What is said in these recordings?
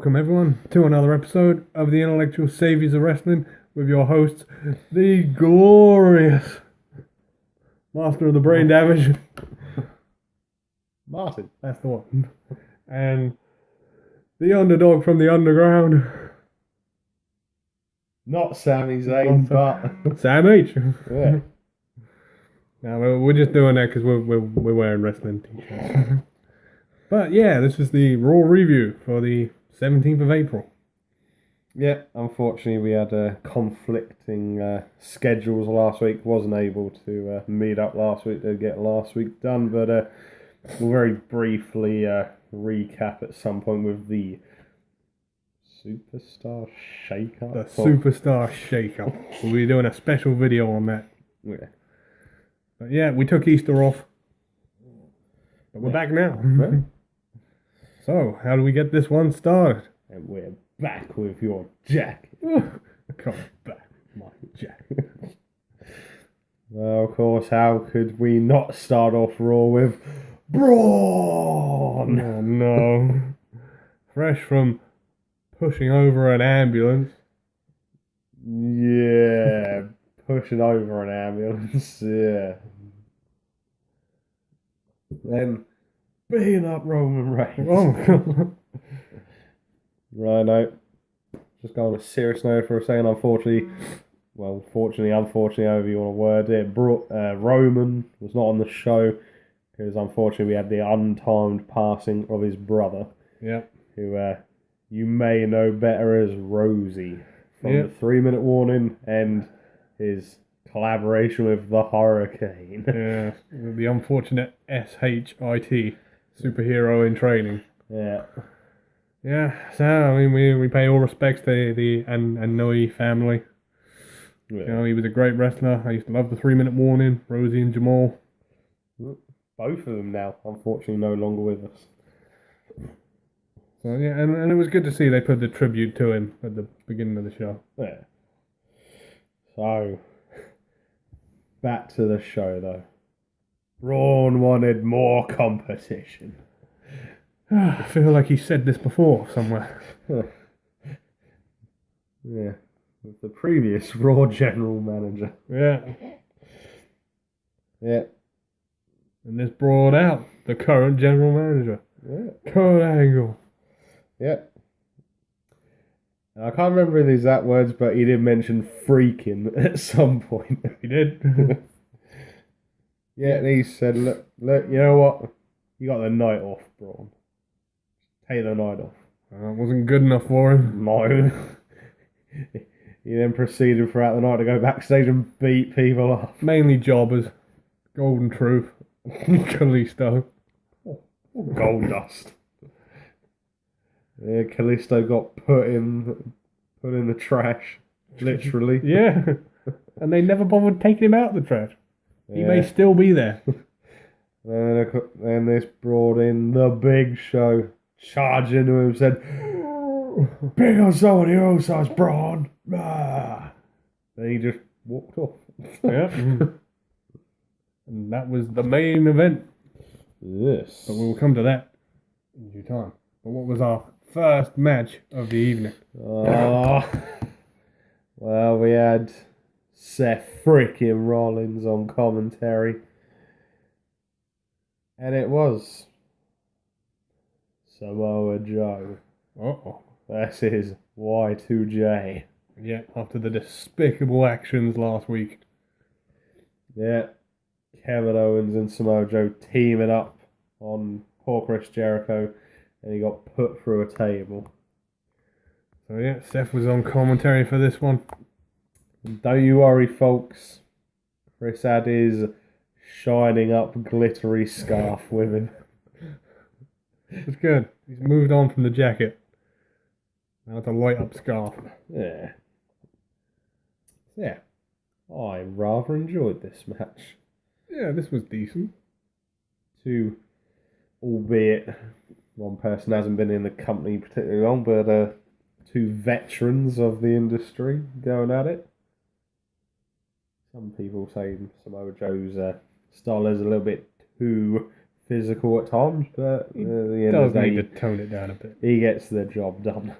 Welcome everyone to another episode of the Intellectual Saviors of Wrestling with your hosts, the glorious Master of the Brain Damage, Martin. that's the one, and the underdog from the underground, Not Sami Zayn, but Sam H. yeah. Now we're just doing that because we're wearing wrestling t-shirts. But yeah, this is the Raw review for the 17th of April. Yeah, unfortunately we had conflicting schedules last week. Wasn't able to meet up last week to get last week done, but we'll very briefly recap at some point with the Superstar Shakeup. The Superstar Shakeup. We'll be doing a special video on that. Yeah. But yeah, we took Easter off. But we're back now. Yeah. So, how do we get this one started? And we're back with your jacket. Come back, my Jack. Well, of course, how could we not start off Raw with Braun? Oh no. Fresh from pushing over an ambulance. Yeah, pushing over an ambulance, yeah. Then beating up Roman Reigns. Oh, Right, no. Just go on a serious note for a second. Unfortunately, however you want to word it, Roman was not on the show because unfortunately we had the untimed passing of his brother, yeah. who you may know better as Rosie from the 3-minute warning and his collaboration with the Hurricane. Yeah, the unfortunate SHIT, superhero in training. Yeah. Yeah, so, I mean, we pay all respects to the Anoa'i family. Yeah. You know, he was a great wrestler. I used to love the 3-minute warning, Rosie and Jamal. Both of them now, unfortunately, no longer with us. So, yeah, and it was good to see they put the tribute to him at the beginning of the show. Yeah. So, back to the show, though. Braun wanted more competition. I feel like he said this before somewhere. Yeah. With the previous Raw general manager. Yeah. Yeah. And this brought out the current general manager. Yeah. Kurt Angle. Yeah. I can't remember the exact words, but he did mention freaking at some point. He did. Yeah, and he said, look, you know what? You got the night off, Braun. Take the night off. It wasn't good enough for him. No. He then proceeded throughout the night to go backstage and beat people up. Mainly jobbers. Golden Truth. Kalisto. Gold dust. Yeah, Kalisto got put in the trash, literally. Yeah. And they never bothered taking him out of the trash. Yeah. He may still be there. Then this brought in the Big Show, charged into him, said, "Big on someone your size, Braun." Ah. Then he just walked off. Yeah. And that was the main event. Yes. But we will come to that in due time. But what was our first match of the evening? Well, we had Seth freaking Rollins on commentary. And it was Samoa Joe. Uh-oh. That's his Y2J. Yeah, after the despicable actions last week. Yeah. Kevin Owens and Samoa Joe teaming up on poor Chris Jericho, and he got put through a table. So yeah, Seth was on commentary for this one. And don't you worry, folks. Chris had his shining up glittery scarf with him. It's good. He's moved on from the jacket. Now it's a light up scarf. Yeah. Yeah. I rather enjoyed this match. Yeah, this was decent. Two, albeit one person hasn't been in the company particularly long, but two veterans of the industry going at it. Some people say Samoa Joe's style is a little bit too physical at times, but at the end Does of the need day, to tone it down a bit. he gets the job done.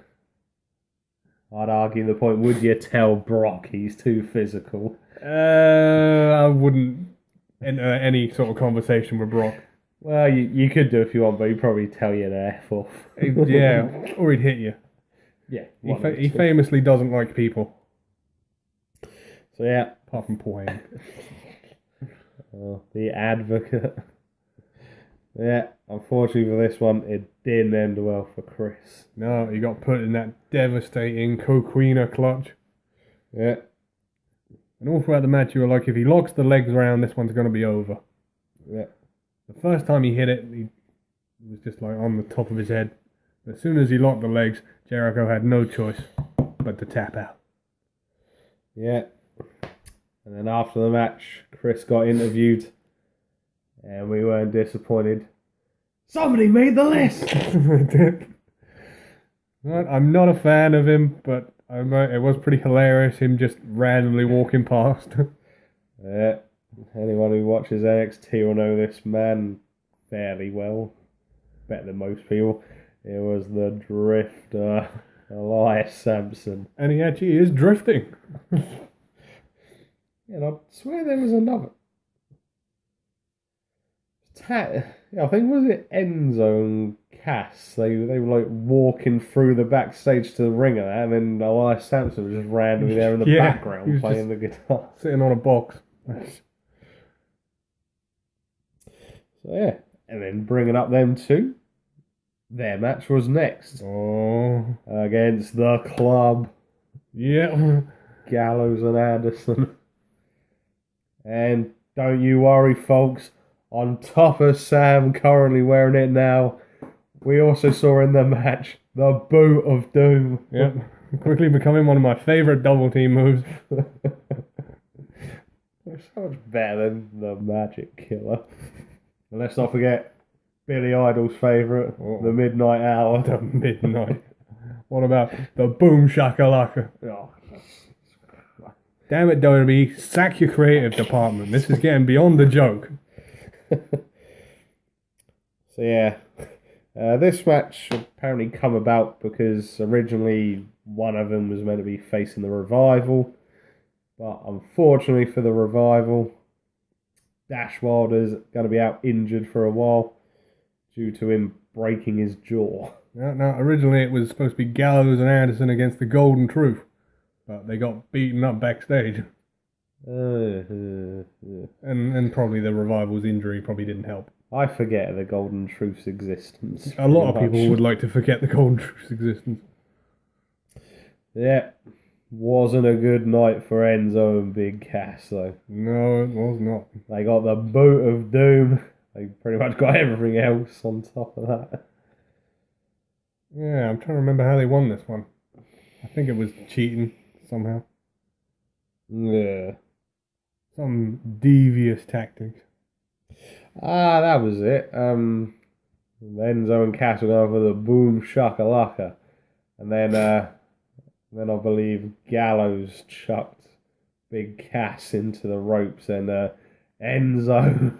I'd argue the point, would you tell Brock he's too physical? I wouldn't enter any sort of conversation with Brock. Well, you could do if you want, but he'd probably tell you to F off. Yeah, or he'd hit you. Yeah. He famously doesn't like people. So yeah. Apart from Paul Heyman. The advocate. Yeah, unfortunately for this one, it didn't end well for Chris. No, he got put in that devastating Coquina clutch. Yeah. And all throughout the match, you were like, if he locks the legs around, this one's going to be over. Yeah. The first time he hit it, he was just like on the top of his head. As soon as he locked the legs, Jericho had no choice but to tap out. Yeah. And then after the match, Chris got interviewed, and we weren't disappointed. Somebody made the list! I'm not a fan of him, but it was pretty hilarious, him just randomly walking past. Yeah. Anyone who watches NXT will know this man fairly well. Better than most people. It was the Drifter, Elias Sampson. And he actually is drifting. Yeah, and I swear there was another. I think was it Enzo and Cass. They were like walking through the backstage to the ring of that, and then Elias Sampson was just randomly there in the background playing the guitar, sitting on a box. So yeah, and then bringing up them two. Their match was next. Oh, against the Club. Yeah, Gallows and Anderson. And don't you worry, folks. On top of Sam currently wearing it now, we also saw in the match the Boot of Doom. Yep. Quickly becoming one of my favourite double team moves. It's so much better than the Magic Killer. And let's not forget Billy Idol's favourite, the Midnight Hour. The Midnight. What about the Boom Shakalaka? Oh. Damn it, WWE, sack your creative department. This is getting beyond the joke. So yeah, this match apparently come about because originally one of them was meant to be facing the Revival, but unfortunately for the Revival, Dash Wilder's going to be out injured for a while due to him breaking his jaw. Now, originally it was supposed to be Gallows and Anderson against the Golden Truth, but they got beaten up backstage. And probably the Revival's injury probably didn't help. I forget the Golden Truth's existence. A lot of people would like to forget the Golden Truth's existence. Yeah. Wasn't a good night for Enzo and Big Cass, though. No, it was not. They got the Boot of Doom. They pretty much got everything else on top of that. Yeah, I'm trying to remember how they won this one. I think it was cheating somehow. Yeah. Some devious tactics. That was it. Enzo and Cass were going for the Boom Shakalaka. And then I believe Gallows chucked Big Cass into the ropes, and Enzo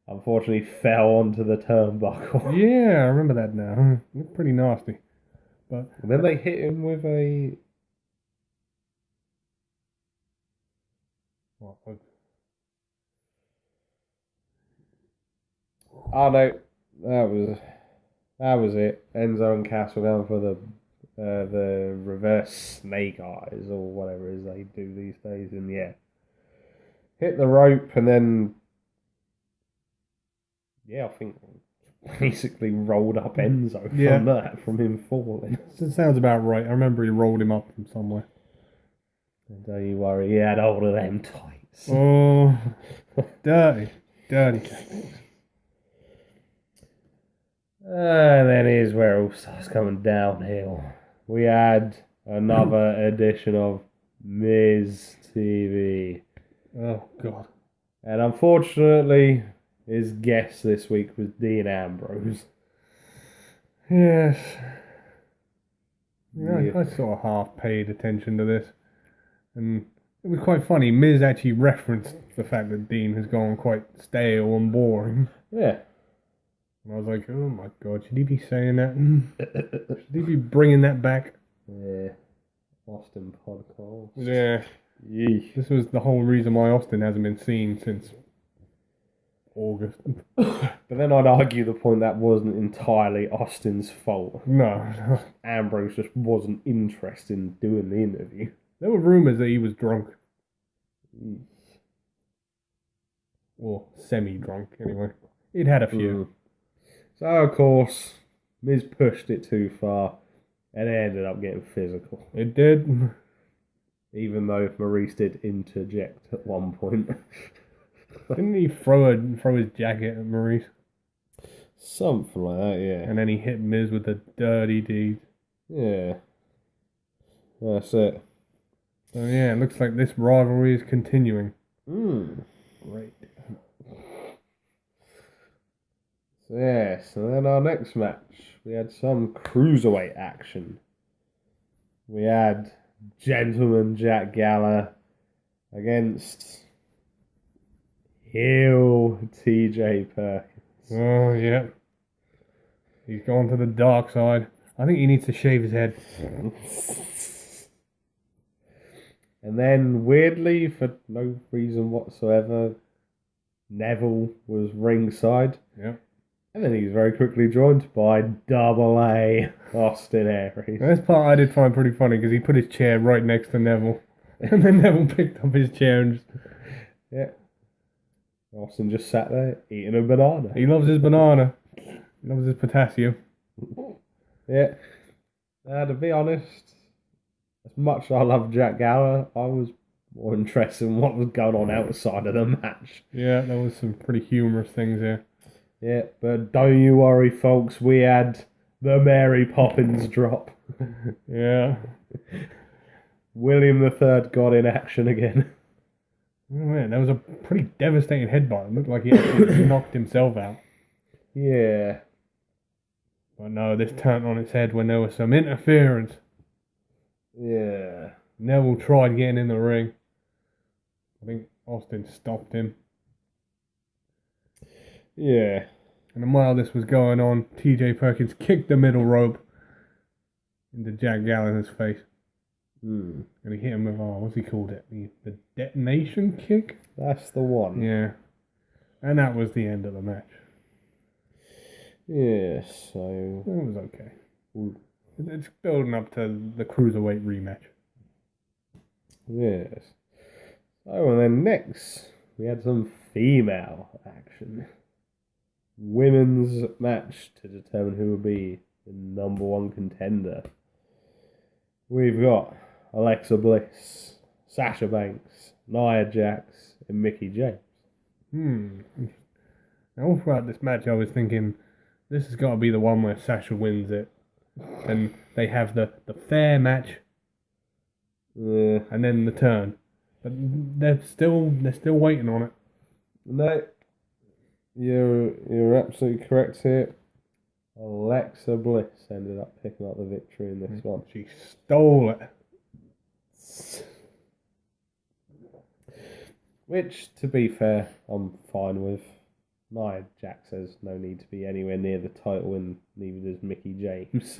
unfortunately fell onto the turnbuckle. Yeah, I remember that now. Looked pretty nasty. But And then they hit him with a... Oh no, that was it. Enzo and Cass were going for the reverse snake eyes or whatever it is they do these days, and yeah, hit the rope and then I think basically rolled up Enzo from him falling. It sounds about right. I remember he rolled him up from somewhere. And don't you worry, he had hold of them tights. Oh, dirty tactics. And then here's where it all starts coming downhill. We had another edition of Miz TV. Oh, God. And unfortunately, his guest this week was Dean Ambrose. Yes. Yeah, I sort of half paid attention to this. And it was quite funny. Miz actually referenced the fact that Dean has gone quite stale and boring. Yeah. And I was like, oh my god, should he be saying that? Should he be bringing that back? Yeah. Austin podcast. Yeah. Yeesh. This was the whole reason why Austin hasn't been seen since August. But then I'd argue the point that wasn't entirely Austin's fault. No. Ambrose just wasn't interested in doing the interview. There were rumours that he was drunk. Yeesh. Or semi-drunk, anyway. He'd had a few. So, of course, Miz pushed it too far, and it ended up getting physical. It did. Even though Maurice did interject at one point. Didn't he throw his jacket at Maurice? Something like that, yeah. And then he hit Miz with the dirty deed. Yeah. That's it. So yeah, it looks like this rivalry is continuing. Great. So then our next match, we had some cruiserweight action. We had Gentleman Jack Gallagher against heel TJ Perkins. Oh yeah. He's gone to the dark side. I think he needs to shave his head. And then, weirdly, for no reason whatsoever, Neville was ringside. Yeah. And then he was very quickly joined by Double A Austin Aries. This part I did find pretty funny because he put his chair right next to Neville. And then Neville picked up his chair and just... Yeah. Austin just sat there eating a banana. He loves his banana. He loves his potassium. Yeah. To be honest, as much as I love Jack Gallagher, I was more interested in what was going on outside of the match. Yeah, there was some pretty humorous things here. Yeah, but don't you worry, folks. We had the Mary Poppins drop. Yeah. William III got in action again. Oh, man, that was a pretty devastating headbutt. It looked like he actually knocked himself out. Yeah. But no, this turned on its head when there was some interference. Yeah. Neville tried getting in the ring. I think Austin stopped him. Yeah. And then while this was going on, TJ Perkins kicked the middle rope into Jack Gallagher's face. And he hit him with, what's he called it? The detonation kick? That's the one. Yeah. And that was the end of the match. Yeah, so... It was okay. It's building up to the Cruiserweight rematch. Yes. Oh, and then next, we had some female action. Women's match to determine who will be the number one contender. We've got Alexa Bliss, Sasha Banks, Nia Jax, and Mickie James. Now, all throughout this match, I was thinking, this has got to be the one where Sasha wins it. And they have the fair match. And then the turn. But they're still waiting on it. No, you're absolutely correct here. Alexa Bliss ended up picking up the victory in this one. She stole it. Which, to be fair, I'm fine with. Nia Jax has no need to be anywhere near the title, and neither does Mickie James.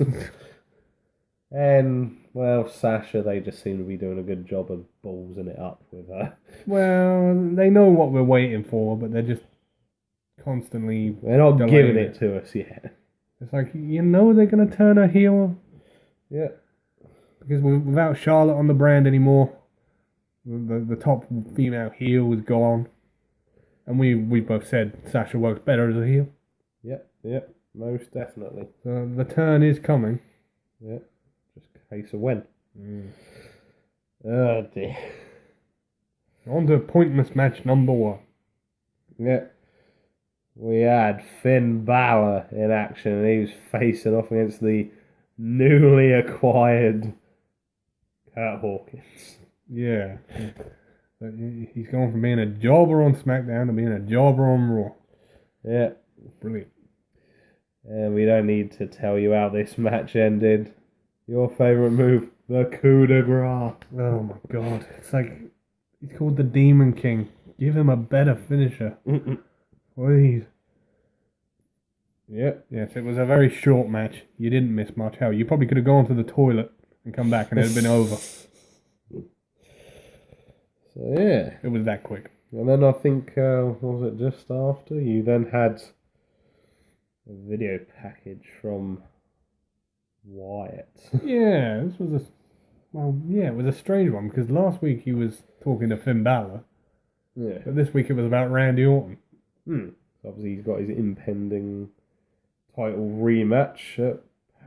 And, well, Sasha, they just seem to be doing a good job of ballsing it up with her. Well, they know what we're waiting for, but they're just constantly... They're not giving it to us yet. It's like, you know they're going to turn her heel? Yeah. Because without Charlotte on the brand anymore, the top female heel is gone. And we both said Sasha works better as a heel. Yep, most definitely. So the turn is coming. Yeah, just a case of when. Oh dear. On to pointless match number 1. Yeah. We had Finn Balor in action, and he was facing off against the newly acquired Kurt Hawkins. Yeah. He's gone from being a jobber on SmackDown to being a jobber on Raw. Yeah. Brilliant. And we don't need to tell you how this match ended. Your favourite move, the coup de grace. Oh my god. It's like, he's called the Demon King. Give him a better finisher. Please. Yeah. Yes, it was a very short match. You didn't miss much. Hell, you probably could have gone to the toilet and come back and it had been over. So, yeah. It was that quick. And then I think, was it just after? You then had a video package from Wyatt. Yeah, this was it was a strange one because last week he was talking to Finn Balor, Yeah. but this week it was about Randy Orton. So obviously he's got his impending title rematch at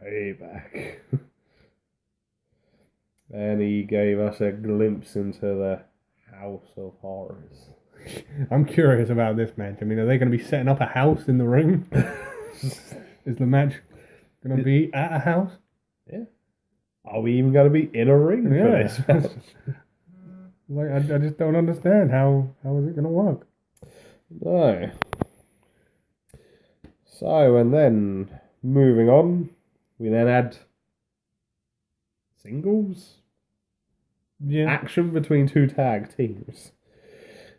Payback. And he gave us a glimpse into the House of Horrors. I'm curious about this match. I mean, are they going to be setting up a house in the ring? Is the match going to be at a house? Yeah. Are we even going to be in a ring for this match? Like, I just don't understand. How is it going to work? No. So, and then moving on, we then had singles action between two tag teams.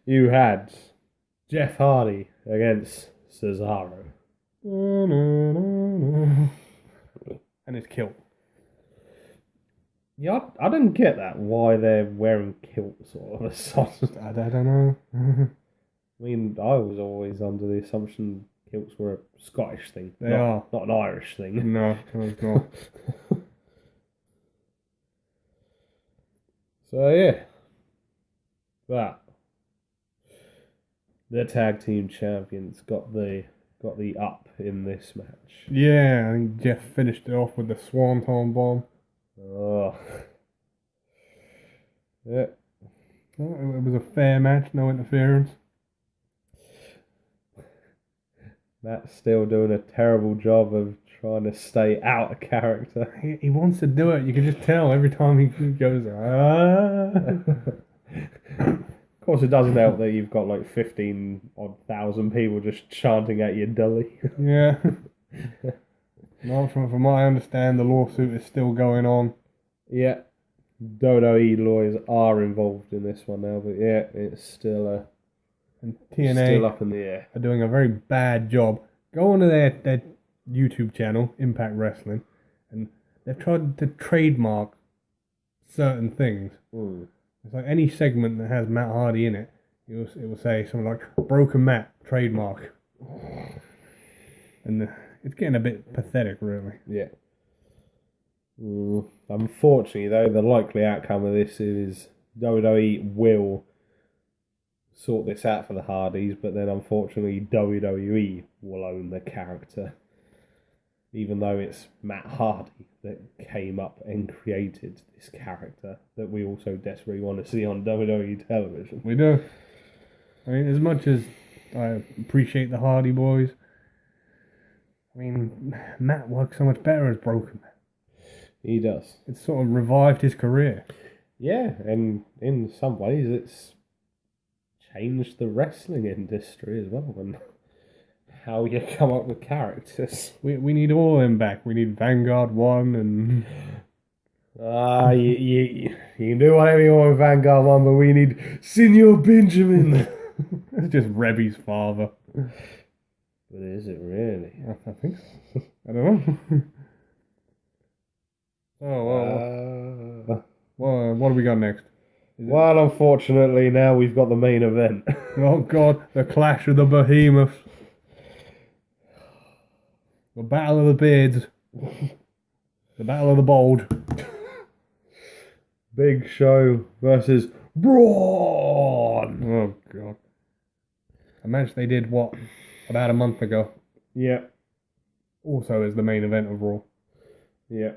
You had Jeff Hardy against Cesaro. And it's kilt. Yeah, I didn't get that. Why they're wearing kilts all of a sudden. I don't know. I mean, I was always under the assumption kilts were a Scottish thing. They are. Not an Irish thing. No, it's not. So, yeah. But the tag team champions got the up in this match. Yeah, I think Jeff finished it off with the Swanton bomb. Oh. Yeah. It was a fair match, no interference. Matt's still doing a terrible job of trying to stay out of character. He wants to do it. You can just tell every time he goes, Of course, it doesn't help that you've got like 15,000 people just chanting at you dully. Yeah. No, from what I understand, the lawsuit is still going on. Yeah. WWE lawyers are involved in this one now, but yeah, it's still And TNA still up in the air. are doing a very bad job. Go onto their YouTube channel, Impact Wrestling, and they've tried to trademark certain things. It's like any segment that has Matt Hardy in it, it will say something like "Broken Matt trademark," and it's getting a bit pathetic, really. Yeah. Unfortunately, though, the likely outcome of this is WWE will sort this out for the Hardys, but then unfortunately WWE will own the character, even though it's Matt Hardy that came up and created this character that we also desperately want to see on WWE television. We do. I mean, as much as I appreciate the Hardy Boys, I mean, Matt works so much better as Broken Matt. He does. It's sort of revived his career. Yeah, and in some ways it's changed the wrestling industry as well, and how you come up with characters. We need all of them back. We need Vanguard 1 and... You can do whatever you want with Vanguard 1, but we need Senior Benjamin. It's just Rebby's father. But is it really? I think so. I don't know. Well, what do we got next? Well, unfortunately, now we've got the main event. Oh God, the clash of the behemoths. The battle of the beards. The battle of the bold. Big Show versus Braun. Oh God. A match they did, about a month ago. Yeah. Also is the main event of Raw. Yeah.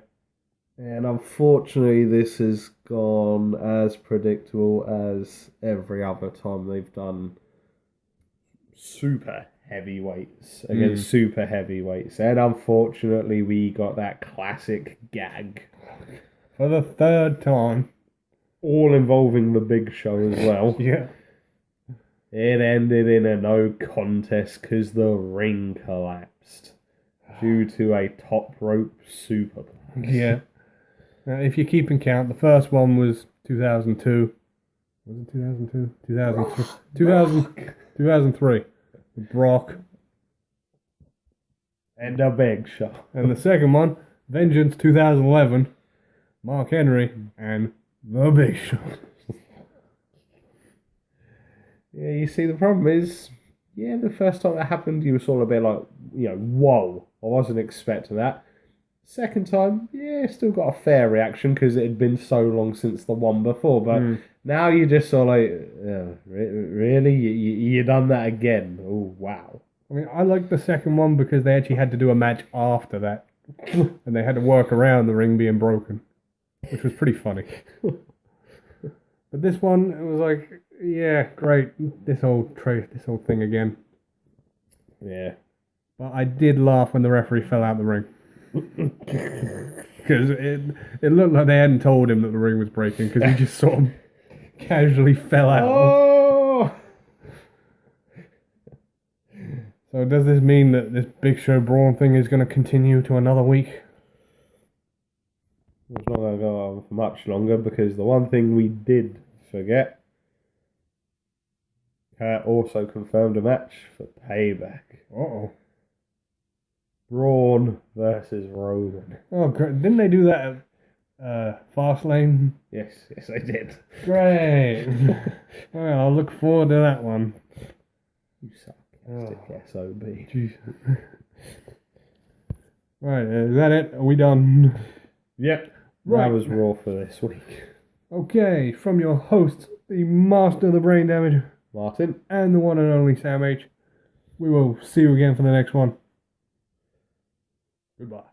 And unfortunately, this has gone as predictable as every other time they've done super heavyweights against super heavyweights. And unfortunately, we got that classic gag. For the third time. All involving the Big Show as well. Yeah. It ended in a no contest because the ring collapsed due to a top rope superplex. Yeah. Now, if you're keeping count, the first one was 2002. Was it 2002? 2003. 2003. With Brock. And the Big Show. And the second one, Vengeance 2011, Mark Henry and the Big Show. Yeah, you see, the problem is, the first time that happened, you were sort of a bit like, whoa, I wasn't expecting that. Second time, still got a fair reaction because it had been so long since the one before. But now you're just sort of like, really? You done that again? Oh, wow. I mean, I like the second one because they actually had to do a match after that. And they had to work around the ring being broken, which was pretty funny. But this one, it was like, yeah, great. This whole thing again. Yeah. But I did laugh when the referee fell out the ring. Because it looked like they hadn't told him that the ring was breaking because he just sort of casually fell out. Oh! So does this mean that this Big Show Braun thing is going to continue to another week? It's not going to go on for much longer because the one thing we did forget, Kurt also confirmed a match for Payback. Uh-oh. Braun versus Roman. Oh, great. Didn't they do that at Fastlane? Yes, they did. Great. Well, I'll look forward to that one. You sarcastic SOB. Jeez. Right, is that it? Are we done? Yep. Right. That was Raw for this week. Okay, from your host, the master of the brain damage, Martin. and the one and only Sam H. We will see you again for the next one. Goodbye.